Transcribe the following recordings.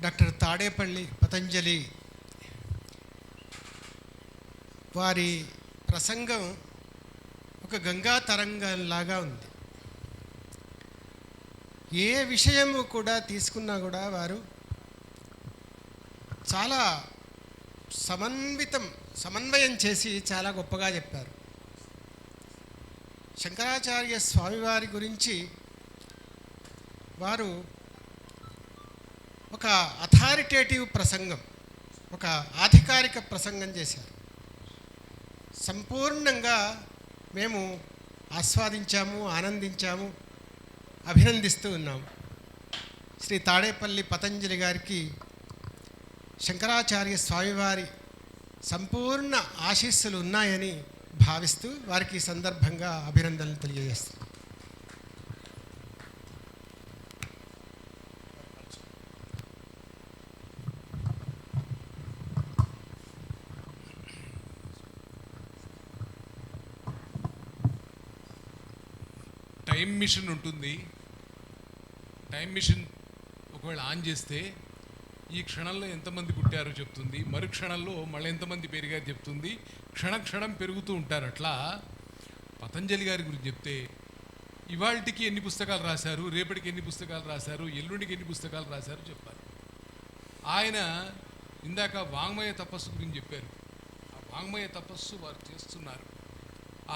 Doctor Tadepalli Patanjali వారి ప్రసంగం ఒక గంగా తరంగంలాగా ఉంది. ఏ విషయము కూడా తీసుకున్నా కూడా వారు చాలా సమన్వయం చేసి చాలా గొప్పగా చెప్పారు. శంకరాచార్య స్వామివారి గురించి వారు ఒక అథారిటేటివ్ ప్రసంగం, ఒక ఆధికారిక ప్రసంగం చేశారు. సంపూర్ణంగా మేము ఆస్వాదించాము, ఆనందించాము, అభినందిస్తూ ఉన్నాము. శ్రీ తాడేపల్లి పతంజలి గారికి శంకరాచార్య స్వామివారి సంపూర్ణ ఆశీస్సులు ఉన్నాయని భావిస్తూ వారికి ఈ సందర్భంగా అభినందనలు తెలియజేస్తాం. టైం మిషన్ ఉంటుంది. టైం మిషన్ ఒకవేళ ఆన్ చేస్తే ఈ క్షణంలో ఎంతమంది పుట్టారో చెప్తుంది, మరుక్షణంలో మళ్ళీ ఎంతమంది పెరిగారో చెప్తుంది. క్షణం పెరుగుతూ ఉంటారు. అట్లా పతంజలి గారి గురించి చెప్తే ఇవాళకి ఎన్ని పుస్తకాలు రాశారు, రేపటికి ఎన్ని పుస్తకాలు రాశారు, ఎల్లుండికి ఎన్ని పుస్తకాలు రాశారు చెప్పారు. ఆయన ఇందాక వాంగ్మయ తపస్సు గురించి చెప్పారు. ఆ వాంగ్మయ తపస్సు వారు చేస్తున్నారు.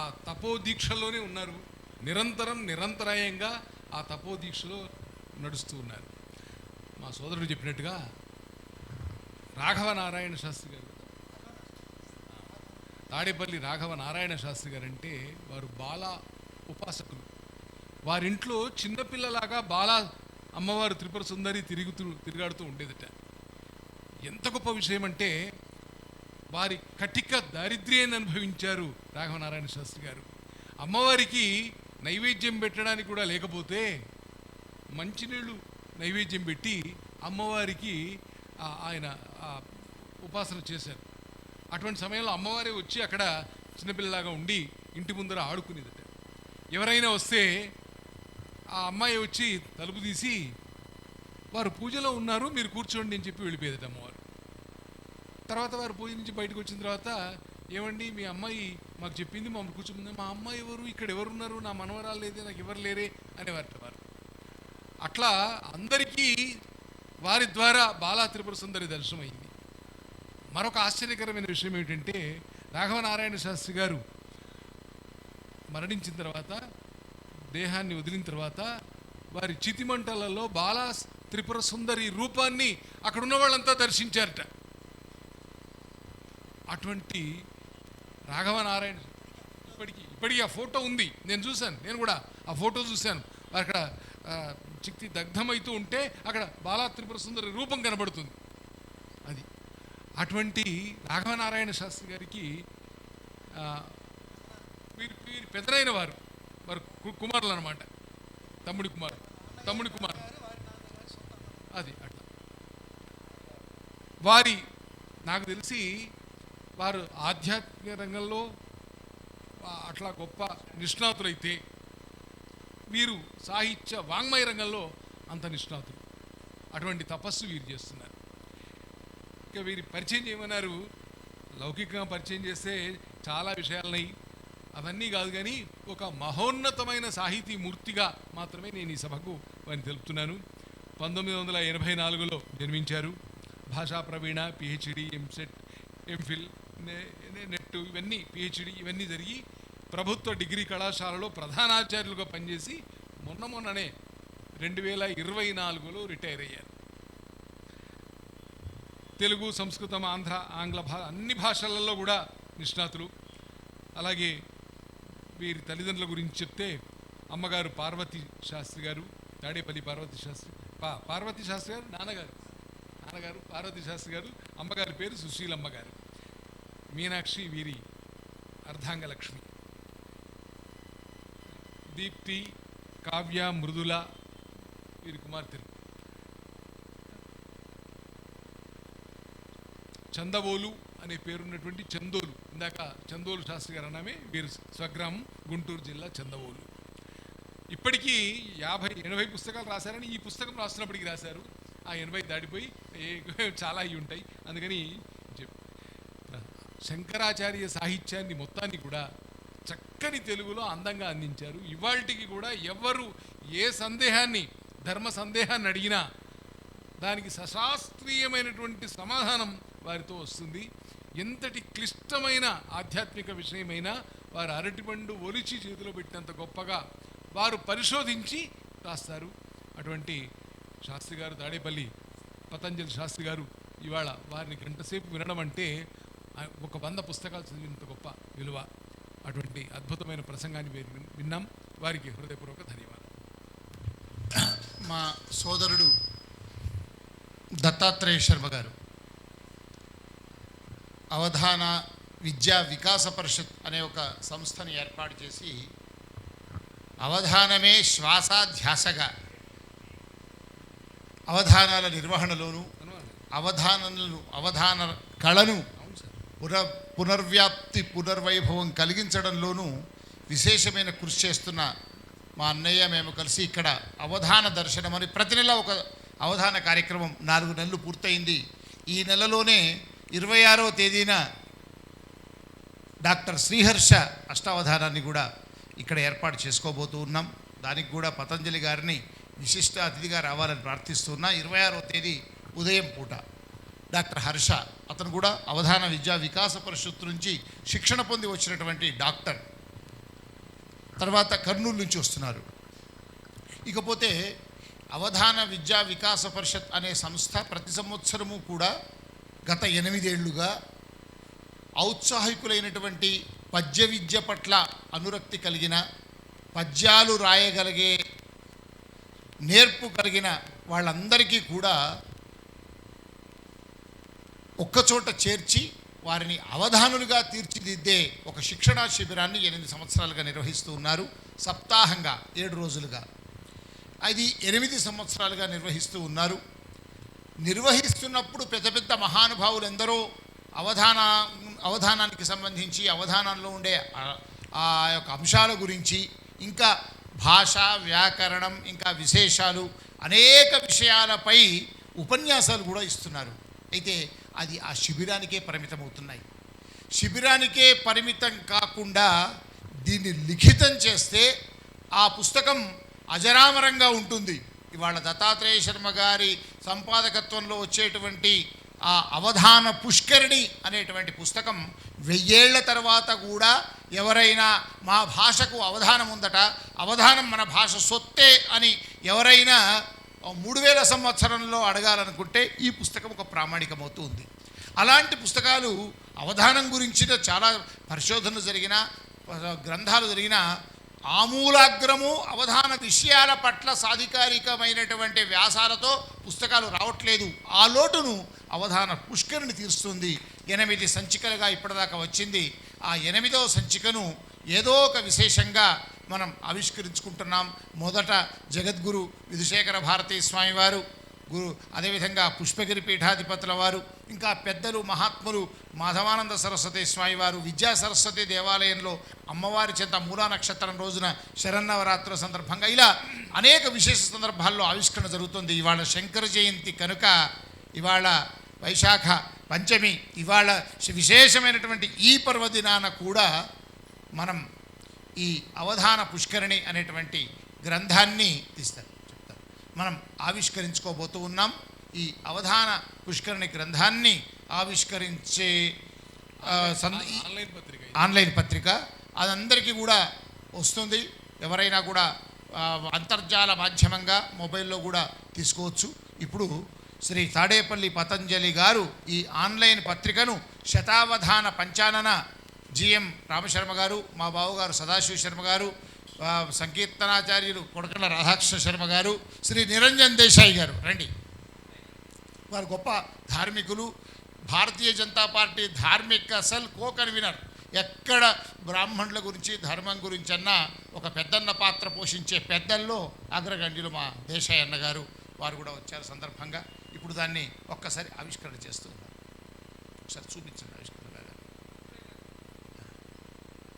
ఆ తపోదీక్షలోనే ఉన్నారు. నిరంతరాయంగా ఆ తపోదీక్షలో నడుస్తూ ఉన్నారు. మా సోదరుడు చెప్పినట్టుగా రాఘవ నారాయణ శాస్త్రి గారు, తాడేపల్లి రాఘవ నారాయణ శాస్త్రి గారు అంటే వారు బాల ఉపాసకులు. వారింట్లో చిన్నపిల్లలాగా బాల అమ్మవారు త్రిపుర సుందరి తిరిగాడుతూ ఉండేదట. ఎంత గొప్ప విషయం అంటే వారి కటిక దారిద్ర్యాన్ని అనుభవించారు రాఘవ నారాయణ శాస్త్రి గారు. అమ్మవారికి నైవేద్యం పెట్టడానికి కూడా లేకపోతే మంచినీళ్ళు నైవేద్యం పెట్టి అమ్మవారికి ఆయన ఉపాసన చేశారు. అటువంటి సమయంలో అమ్మవారే వచ్చి అక్కడ చిన్నపిల్లలాగా ఉండి ఇంటి ముందర ఆడుకునేదట. ఎవరైనా వస్తే ఆ అమ్మాయి వచ్చి తలుపు తీసి వారు పూజలో ఉన్నారు, మీరు కూర్చోండి అని చెప్పి వెళ్ళిపోయేదట అమ్మవారు. తర్వాత వారు పూజ నుంచి బయటకు వచ్చిన తర్వాత, ఏమండి మీ అమ్మాయి మాకు చెప్పింది, మమ్మల్ని కూర్చోండి. మా అమ్మాయి ఎవరు, ఇక్కడ ఎవరున్నారు, నా మనవరాలు లేదే, నాకు ఎవరు లేరే అనేవారట వారు. అట్లా అందరికీ వారి ద్వారా బాలా త్రిపుర సుందరి దర్శనమైంది. మరొక ఆశ్చర్యకరమైన విషయం ఏమిటంటే రాఘవ నారాయణ శాస్త్రి గారు మరణించిన తర్వాత, దేహాన్ని వదిలిన తర్వాత వారి చితిమంటలలో బాలా త్రిపుర సుందరి రూపాన్ని అక్కడున్న వాళ్ళంతా దర్శించారట. అటువంటి రాఘవ నారాయణ ఇప్పటికీ ఆ ఫోటో ఉంది, నేను చూశాను. నేను కూడా ఆ ఫోటో చూశాను. అక్కడ చిక్తి దగ్ధమవుతూ ఉంటే అక్కడ బాలా త్రిపుర సుందరి రూపం కనబడుతుంది. అది అటువంటి రాఘవ నారాయణ శాస్త్రి గారికి వీరి పెద్దలైన వారు కుమారులు అన్నమాట. తమ్ముడి కుమారు అది అట్లా. వారి నాకు తెలిసి వారు ఆధ్యాత్మిక రంగంలో అట్లా గొప్ప నిష్ణాతులైతే వీరు సాహిత్య వాంగ్మయ రంగంలో అంత నిష్ణాతులు. అటువంటి తపస్సు వీరు చేస్తున్నారు. ఇక వీరి పరిచయం చేయమన్నారు. లౌకికంగా పరిచయం చేస్తే చాలా విషయాలున్నాయి, అవన్నీ కాదు. కానీ ఒక మహోన్నతమైన సాహితీ మూర్తిగా మాత్రమే నేను ఈ సభకు వారిని తెలుపుతున్నాను. 1984లో జన్మించారు. భాషా ప్రవీణ, పిహెచ్డి, ఎంసెట్, ఎంఫిల్, నెట్, ఇవన్నీ పిహెచ్డి ఇవన్నీ జరిగి ప్రభుత్వ డిగ్రీ కళాశాలలో ప్రధానాచార్యులుగా పనిచేసి మొన్ననే 2024లో రిటైర్ అయ్యారు. తెలుగు, సంస్కృతం, ఆంగ్ల అన్ని భాషలలో కూడా నిష్ణాతులు. అలాగే వీరి తల్లిదండ్రుల గురించి చెప్తే అమ్మగారు పార్వతి శాస్త్రి గారు, తాడేపల్లి పార్వతి శాస్త్రి గారు, నాన్నగారు పార్వతి శాస్త్రి గారు, అమ్మగారి పేరు సుశీలమ్మ గారు. మీనాక్షి వీరి అర్ధాంగలక్ష్మి. దీప్తి, కావ్య, మృదుల వీరి కుమార్తెలు. చందవోలు అనే పేరున్నటువంటి చందోలు, ఇందాక చందోలు శాస్త్రి గారు అన్నామే, వీరు స్వగ్రామం గుంటూరు జిల్లా చందవోలు. ఇప్పటికీ 50-80 పుస్తకాలు రాశారని ఈ పుస్తకం రాస్తున్నప్పటికీ రాశారు. ఆ 80 దాటిపోయి చాలా అయి ఉంటాయి. అందుకని శంకరాచార్య సాహిత్యాన్ని మొత్తాన్ని కూడా చక్కని తెలుగులో అందంగా అందించారు. ఇవాళకి కూడా ఎవరు ఏ సందేహాన్ని, ధర్మ సందేహాన్ని అడిగినా దానికి సశాస్త్రీయమైనటువంటి సమాధానం వారితో వస్తుంది. ఎంతటి క్లిష్టమైన ఆధ్యాత్మిక విషయమైనా వారు అరటిపండు ఒలిచి చేతిలో పెట్టినంత గొప్పగా వారు పరిశోధించి రాస్తారు. అటువంటి శాస్త్రి గారు, తాడేపల్లి పతంజలి శాస్త్రి గారు, ఇవాళ వారిని గంటసేపు వినడం అంటే ఒక 100 పుస్తకాలు చదివినంత గొప్ప విలువ. అటువంటి అద్భుతమైన ప్రసంగాన్ని విన్నాం. వారికి హృదయపూర్వక ధన్యవాదాలు. మా సోదరుడు దత్తాత్రేయ శర్మ గారు అవధాన విద్యా వికాస పరిషత్ అనే ఒక సంస్థను ఏర్పాటు చేసి అవధానమే శ్వాసాధ్యాసగా అవధానాల నిర్వహణలోను అవధాన కళను పునర్వ్యాప్తి పునర్వైభవం కలిగించడంలోనూ విశేషమైన కృషి చేస్తున్న మా అన్నయ్య మేము కలిసి ఇక్కడ అవధాన దర్శనం అని ప్రతి నెల ఒక అవధాన కార్యక్రమం 4 నెలలు పూర్తయింది. ఈ నెలలోనే 26వ తేదీన డాక్టర్ శ్రీహర్ష అష్టావధానాన్ని కూడా ఇక్కడ ఏర్పాటు చేసుకోబోతూ ఉన్నాం. దానికి కూడా పతంజలి గారిని విశిష్ట అతిథిగా రావాలని ప్రార్థిస్తున్నా. 26వ తేదీ ఉదయం పూట డాక్టర్ హర్ష, అతను కూడా అవధాన విద్యా వికాస పరిషత్ నుంచి శిక్షణ పొంది వచ్చినటువంటి డాక్టర్, తర్వాత కర్నూలు నుంచి వస్తున్నారు. ఇకపోతే అవధాన విద్యా వికాస పరిషత్ అనే సంస్థ ప్రతి సంవత్సరము కూడా గత 8 ఏళ్లుగా ఔత్సాహికులైనటువంటి పద్య విద్య పట్ల అనురక్తి కలిగిన, పద్యాలు రాయగలిగే నేర్పు కలిగిన వాళ్ళందరికీ కూడా ఒక్కచోట చేర్చి వారిని అవధానులుగా తీర్చిదిద్దే ఒక శిక్షణా శిబిరాన్ని 8 సంవత్సరాలుగా నిర్వహిస్తూ ఉన్నారు. సప్తాహంగా 7 రోజులుగా అది 8 సంవత్సరాలుగా నిర్వహిస్తూ ఉన్నారు. నిర్వహిస్తున్నప్పుడు పెద్ద పెద్ద మహానుభావులు ఎందరో అవధానానికి సంబంధించి, అవధానంలో ఉండే ఆ యొక్క అంశాల గురించి, ఇంకా భాష, వ్యాకరణం, ఇంకా విశేషాలు, అనేక విషయాలపై ఉపన్యాసాలు కూడా ఇస్తున్నారు. అయితే అది ఆ శిబిరానికే పరిమితమవుతున్నాయి. శిబిరానికే పరిమితం కాకుండా దీన్ని లిఖితం చేస్తే ఆ పుస్తకం అజరామరంగా ఉంటుంది. ఇవాళ దత్తాత్రేయ శర్మ గారి సంపాదకత్వంలో వచ్చేటువంటి ఆ అవధాన పుష్కరిణి అనేటువంటి పుస్తకం 1000 ఏళ్ల తర్వాత కూడా ఎవరైనా మా భాషకు అవధానం ఉందట, అవధానం మన భాష సొత్తే అని ఎవరైనా 3000 సంవత్సరంలో అడగాలనుకుంటే ఈ పుస్తకం ఒక ప్రామాణికమవుతూ ఉంది. అలాంటి పుస్తకాలు అవధానం గురించిన చాలా పరిశోధనలు జరిగిన, గ్రంథాలు జరిగిన, ఆమూలాగ్రము అవధాన విషయాల పట్ల సాధికారికమైనటువంటి వ్యాసాలతో పుస్తకాలు రావట్లేదు. ఆ లోటును అవధాన పుష్కరిణి తీరుస్తుంది. 8 సంచికలుగా ఇప్పటిదాకా వచ్చింది. ఆ 8వ సంచికను ఏదో ఒక విశేషంగా మనం ఆవిష్కరించుకుంటున్నాం. మొదట జగద్గురు విధుశేఖర భారతీ స్వామి వారు, అదేవిధంగా పుష్పగిరి పీఠాధిపతుల వారు, ఇంకా పెద్దలు మహాత్ములు మాధవానంద సరస్వతి స్వామి వారు విద్యా సరస్వతి దేవాలయంలో అమ్మవారి చెంత మూలా నక్షత్రం రోజున శరన్నవరాత్రుల సందర్భంగా ఇలా అనేక విశేష సందర్భాల్లో ఆవిష్కరణ జరుగుతుంది. ఇవాళ శంకర జయంతి కనుక ఇవాళ వైశాఖ పంచమి, ఇవాళ విశేషమైనటువంటి ఈ పర్వదినాన కూడా మనం ఈ అవధాన పుష్కరిణి అనేటువంటి గ్రంథాన్ని చెప్తారు మనం ఆవిష్కరించుకోబోతూ ఉన్నాం. ఈ అవధాన పుష్కరిణి గ్రంథాన్ని ఆవిష్కరించే ఆన్లైన్ పత్రిక అదందరికీ కూడా వస్తుంది. ఎవరైనా కూడా అంతర్జాల మాధ్యమంగా మొబైల్లో కూడా తీసుకోవచ్చు. ఇప్పుడు శ్రీ తాడేపల్లి పతంజలి గారు ఈ ఆన్లైన్ పత్రికను శతావధాన పంచానన జిఎం రామశర్మ గారు, మా బావగారు సదాశివ శర్మ గారు, సంకీర్తనాచార్యులు కొడకళ్ళ రాధాకృష్ణ శర్మ గారు, శ్రీ నిరంజన్ దేశాయి గారు రండి. వారు గొప్ప ధార్మికులు, భారతీయ జనతా పార్టీ ధార్మిక సెల్ కో-కన్వీనర్. ఎక్కడ బ్రాహ్మణుల గురించి, ధర్మం గురించి అన్నా ఒక పెద్దన్న పాత్ర పోషించే పెద్దల్లో అగ్రగణ్యులు మా దేశాయి అన్న గారు. వారు కూడా వచ్చారు సందర్భంగా. ఇప్పుడు దాన్ని ఒక్కసారి ఆవిష్కరణ చేస్తున్నారు. ఒకసారి చూపించండి ఆవిష్కరణ.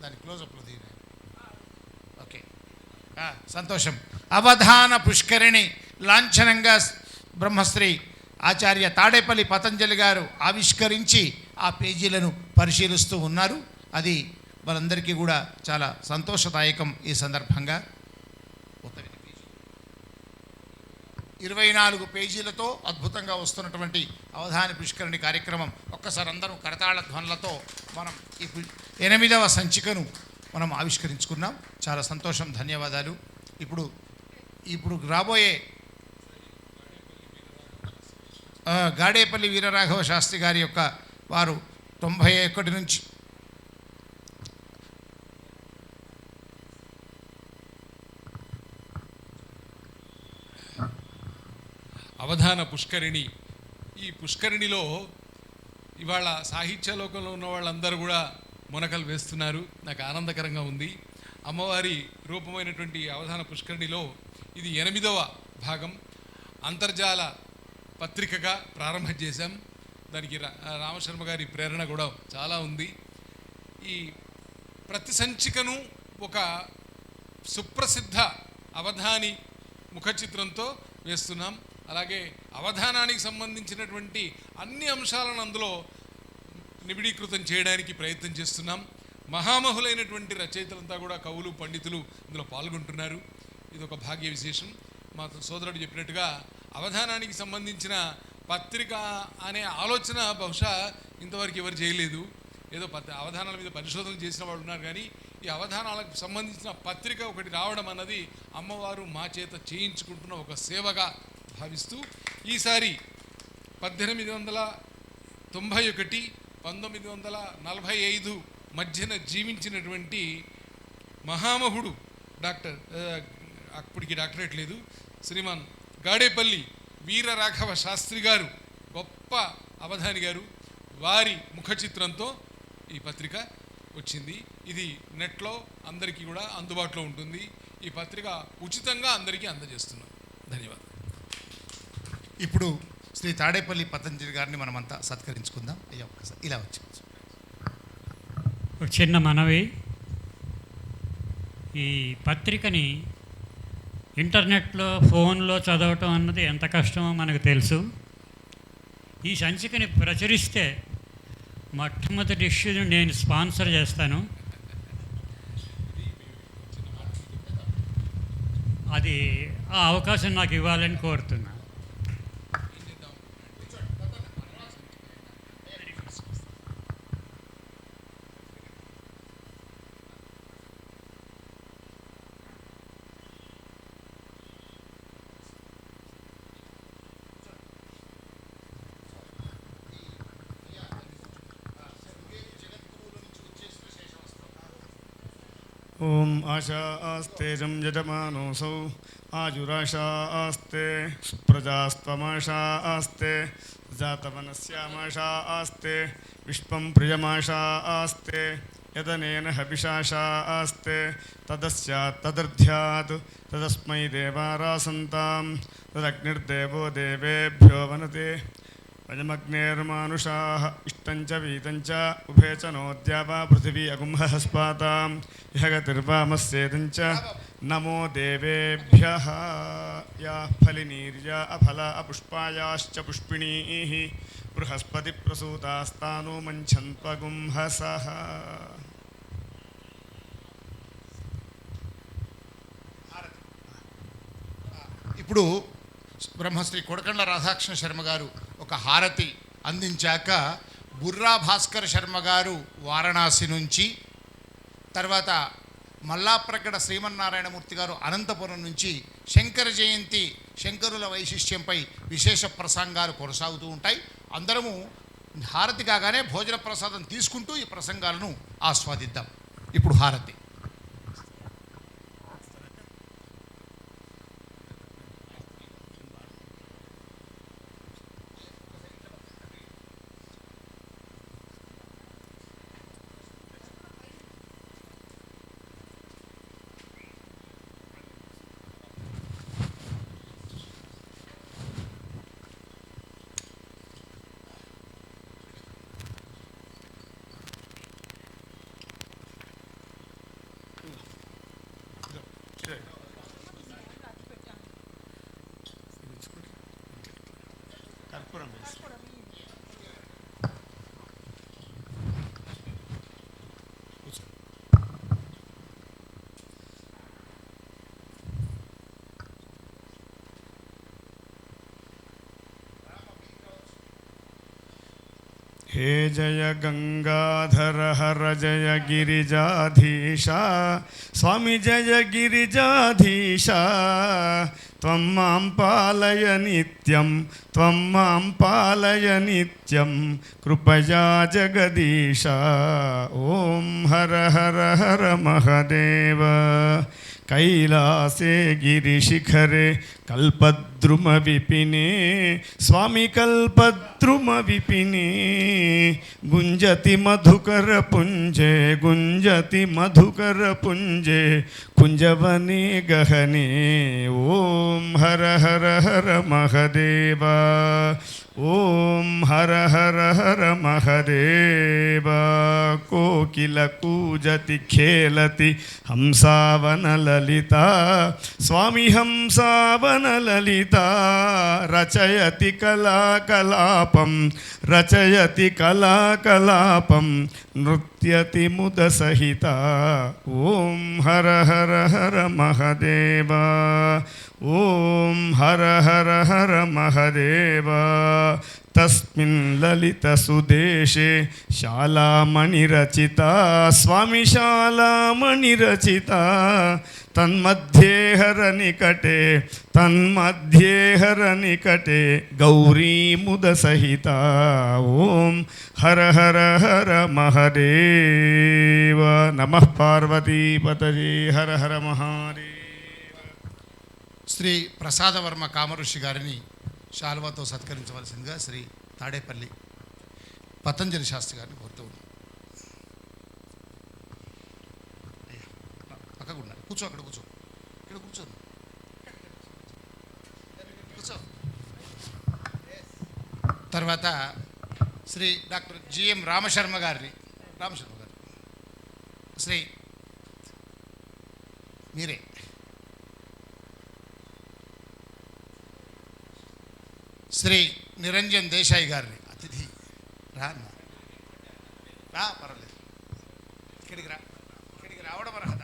దాని క్లోజప్లో దీని ఓకే, సంతోషం. అవధాన పుష్కరిణి లాంఛనంగా బ్రహ్మశ్రీ ఆచార్య తాడేపల్లి పతంజలి గారు ఆవిష్కరించి ఆ పేజీలను పరిశీలిస్తూ ఉన్నారు. అది మనందరికీ కూడా చాలా సంతోషదాయకం. ఈ సందర్భంగా 24 పేజీలతో అద్భుతంగా వస్తున్నటువంటి అవధాని పుష్కరిణి కార్యక్రమం ఒక్కసారి అందరం కరతాళ ధ్వనులతో మనం ఈ 8వ సంచికను మనం ఆవిష్కరించుకున్నాం. చాలా సంతోషం, ధన్యవాదాలు. ఇప్పుడు రాబోయే గాడేపల్లి వీరరాఘవ శాస్త్రి గారి యొక్క వారు 91 నుంచి అవధాన పుష్కరిణి. ఈ పుష్కరిణిలో ఇవాళ సాహిత్య లోకంలో ఉన్న వాళ్ళందరూ కూడా మునకలు వేస్తున్నారు. నాకు ఆనందకరంగా ఉంది. అమ్మవారి రూపమైనటువంటి అవధాన పుష్కరిణిలో ఇది 8వ భాగం. అంతర్జాల పత్రికగా ప్రారంభం చేశాం. దానికి రామశర్మ గారి ప్రేరణ కూడా చాలా ఉంది. ఈ ప్రతి సంచికను ఒక సుప్రసిద్ధ అవధాని ముఖ చిత్రంతో వేస్తున్నాం. అలాగే అవధానానికి సంబంధించినటువంటి అన్ని అంశాలను అందులో నిబిడీకృతం చేయడానికి ప్రయత్నం చేస్తున్నాం. మహామహులైనటువంటి రచయితలంతా కూడా కవులు, పండితులు ఇందులో పాల్గొంటున్నారు. ఇది ఒక భాగ్య విశేషం. మా సోదరుడు చెప్పినట్టుగా అవధానానికి సంబంధించిన పత్రిక అనే ఆలోచన బహుశా ఇంతవరకు ఎవరు చేయలేదు. ఏదో అవధానాల మీద పరిశోధన చేసిన వాళ్ళు ఉన్నారు, కానీ ఈ అవధానాలకు సంబంధించిన పత్రిక ఒకటి రావడం అన్నది అమ్మవారు మా చేత చేయించుకుంటున్న ఒక సేవగా భావిస్తూ ఈసారి 1891, 1945 మధ్యన జీవించినటువంటి మహామహుడు డాక్టర్, అప్పటికి డాక్టరేట్ లేదు, శ్రీమాన్ గాడేపల్లి వీరరాఘవ శాస్త్రి గారు, గొప్ప అవధాని గారు, వారి ముఖ చిత్రంతో ఈ పత్రిక వచ్చింది. ఇది నెట్లో అందరికీ కూడా అందుబాటులో ఉంటుంది. ఈ పత్రిక ఉచితంగా అందరికీ అందజేస్తున్నాం. ధన్యవాదాలు. ఇప్పుడు శ్రీ తాడేపల్లి పతంజలి గారిని మనమంతా సత్కరించుకుందాం. అయ్యా ఒక్కసారి ఇలా వచ్చి ఒక చిన్న మనవి. ఈ పత్రికని ఇంటర్నెట్లో, ఫోన్లో చదవటం అన్నది ఎంత కష్టమో మనకు తెలుసు. ఈ సంచికని ప్రచురిస్తే మొట్టమొదటి ఇష్యూని నేను స్పాన్సర్ చేస్తాను. అది ఆ అవకాశం నాకు ఇవ్వాలని కోరుతున్నా. ఓం ఆశా ఆస్తే యజమానోసౌ ఆజురాశా ఆస్తే సుప్రజాస్త్వమాశా ఆస్తే జాతవనస్యామాశా ఆస్తే విశ్వం ప్రియమాశా ఆస్తే యదనేన హవిషాశా ఆస్తే తదస్యాత్ తదర్ధ్యాత్ తదస్మై దేవారాసంతాం తదగ్నిర్దేవో దేవేభ్యో వనతే వజమగ్నేర్మానుషాః ఇష్టంచ వీతంచ ఉభయ చ నోద్యావా పృథివీ అగుంహః స్పాతాం ఇహ గతిర్వామస్యేదంచ నమో దేవేభ్యః యా ఫలినీర్యా అఫల అపుష్పాయాశ్చ పుష్పిణీః బృహస్పతి ప్రసూతాస్తానో మంఛన్త్వగుంహసః. ఇప్పుడు బ్రహ్మశ్రీ కొడకండ్ల రాధాకృష్ణ శర్మ గారు ఒక హారతి అందించాక బుర్రా భాస్కర్ శర్మ గారు వారణాసి నుంచి, తర్వాత మల్లాప్రగడ శ్రీమన్నారాయణమూర్తి గారు అనంతపురం నుంచి శంకర జయంతి, శంకరుల వైశిష్ట్యంపై విశేష ప్రసంగాలు కొనసాగుతూ ఉంటాయి. అందరము హారతి కాగానే భోజన ప్రసాదం తీసుకుంటూ ఈ ప్రసంగాలను ఆస్వాదిద్దాం. ఇప్పుడు హారతి. కర్పూరం వేసి. हे जय गंगाधर हर जय गिरिजाधीशा स्वामी जय गिरिजाधीशा त्वं मां पालय नित्यं त्वं मां पालय नित्यं कृपया जगदीशा ॐ हर हर हर महदेव कैलासे गिरिशिखरे कल्पद्रुमविपिने स्वामी कल्पद्रुमविपिने गुञ्जति मधुकरपुञ्जे गुञ्जति मधुकरपुञ्जे कुञ्जवने गहने ॐ हर हर हर महदेव ॐ हर हर हर महदेव कोकिल कूजति खेलति हंसावनललिता स्वामी हंसावनललिता रचयति कलाकलापं रचयति कलाकलापं नृत्यति मुदसहिता ॐ हर हर हर महदेव ॐ हर हर हर महदेव तस्मिन् ललितसुदेशे शालामणिरचिता स्वामी शालामणिरचिता तन्मध्ये हरनिकटे गौरीमुदसहिता ॐ हर हर हर महदेव नमः पार्वतीपतये हर हर महादेव. శ్రీ ప్రసాదవర్మ కామఋషి గారిని శాలువాతో సత్కరించవలసిందిగా శ్రీ తాడేపల్లి పతంజలి శాస్త్రి గారిని కోరుతూ ఉన్నాం. పక్కకు ఉండాలి. కూర్చో, అక్కడ కూర్చో, ఇక్కడ కూర్చో, కూర్చో. తర్వాత శ్రీ డాక్టర్ జిఎం రామశర్మ గారిని శ్రీ మీరే శ్రీ నిరంజన్ దేశాయి గారిని అతిథి రా పర్వాలేదు, ఇక్కడికి రావడం అర్హత.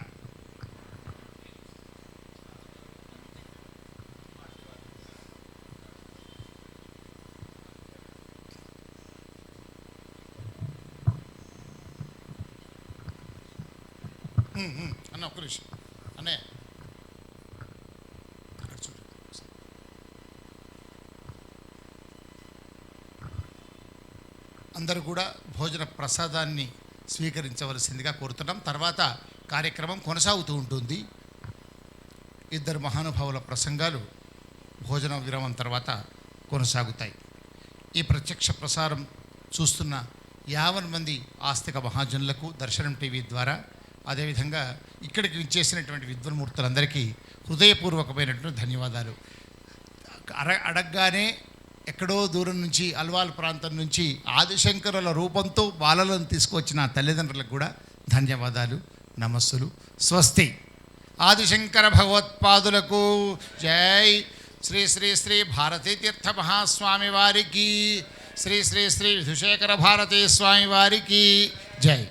అన్న ఒక్క నిమిషం అన్నయ్య, అందరూ కూడా భోజన ప్రసాదాన్ని స్వీకరించవలసిందిగా కోరుతున్నాం. తర్వాత కార్యక్రమం కొనసాగుతూ ఉంటుంది. ఇద్దరు మహానుభావుల ప్రసంగాలు భోజన విరామం తర్వాత కొనసాగుతాయి. ఈ ప్రత్యక్ష ప్రసారం చూస్తున్న 50 మంది ఆస్తిక మహాజనులకు దర్శనం టీవీ ద్వారా, అదేవిధంగా ఇక్కడికి విచ్చేసినటువంటి విద్వన్మూర్తులందరికీ హృదయపూర్వకమైనటువంటి ధన్యవాదాలు. అడగగానే ఎక్కడో దూరం నుంచి అల్వాల్ ప్రాంతం నుంచి ఆదిశంకరుల రూపంతో బాలలను తీసుకొచ్చిన తల్లిదండ్రులకు కూడా ధన్యవాదాలు, నమస్సులు, స్వస్తి. ఆదిశంకర భగవత్పాదులకు జై. శ్రీ శ్రీ శ్రీ భారతీ తీర్థ మహాస్వామి వారికి, శ్రీ శ్రీ శ్రీ విధుశేఖర భారతీ స్వామి వారికి జై.